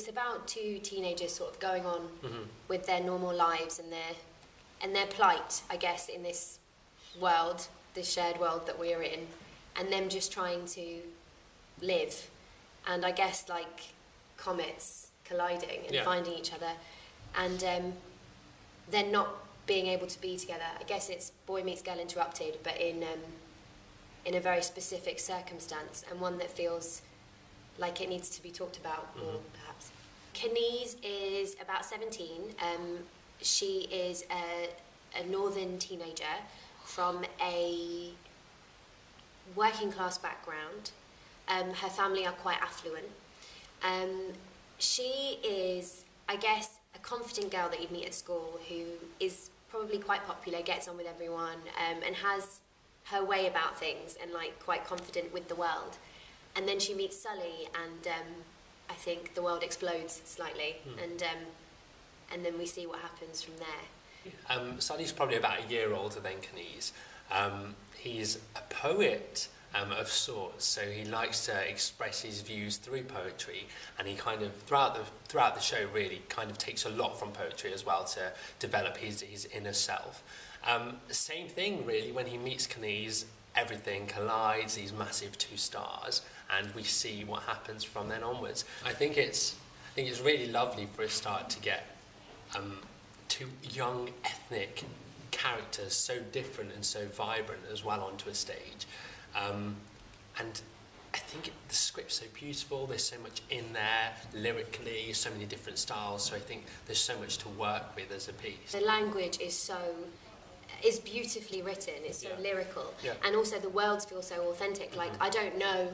about two teenagers sort of going on with their normal lives and their plight, I guess, in this world, this shared world that we're in, and them just trying to live, and I guess like comets colliding and finding each other, and then not being able to be together. I guess it's boy meets girl interrupted, but in a very specific circumstance, and one that feels like it needs to be talked about more, perhaps. Kenise is about 17. She is a northern teenager from a working class background. Her family are quite affluent. She is, I guess, a confident girl that you'd meet at school who is probably quite popular, gets on with everyone, and has her way about things and like quite confident with the world. And then she meets Sully, and I think the world explodes slightly, and then we see what happens from there. Sully's probably about a year older than Kenise. He's a poet of sorts, so he likes to express his views through poetry, and he kind of throughout the show really kind of takes a lot from poetry as well to develop his inner self. Same thing really when he meets Kenise. Everything collides, these massive two stars, and we see what happens from then onwards. I think it's really lovely for a start to get two young ethnic characters so different and so vibrant as well onto a stage. And I think the script's so beautiful, there's so much in there lyrically, so many different styles, so I think there's so much to work with as a piece. The language is beautifully written, it's so lyrical, and also the worlds feel so authentic. Like, I don't know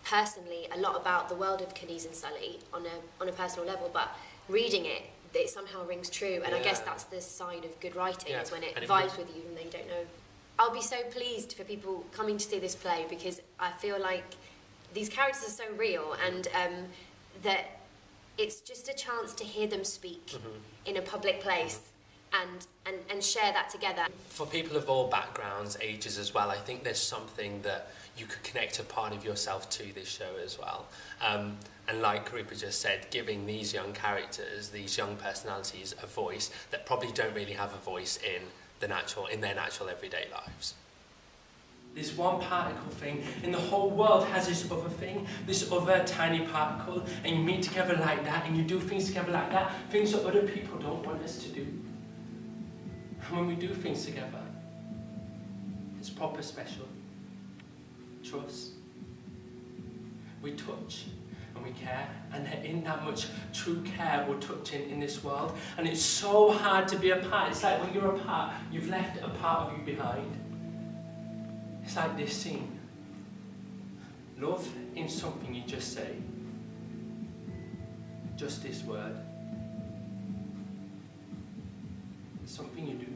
personally a lot about the world of Kenise and Sully on a personal level, but reading it somehow rings true, and I guess that's the sign of good writing, is when it vibes with you and you don't know. I'll be so pleased for people coming to see this play, because I feel like these characters are so real, and that it's just a chance to hear them speak in a public place. And share that together. For people of all backgrounds, ages as well, I think there's something that you could connect a part of yourself to this show as well. And like Krupa just said, giving these young characters, these young personalities, a voice that probably don't really have a voice in their natural everyday lives. This one particle thing, and the whole world has this other thing, this other tiny particle, and you meet together like that, and you do things together like that, things that other people don't want us to do. And when we do things together, it's proper special. Trust. We touch and we care, and there isn't that much true care or touching in this world, and it's so hard to be apart. It's like when you're apart, you've left a part of you behind. It's like this scene. Love isn't something you just say, just this word. It's something you do.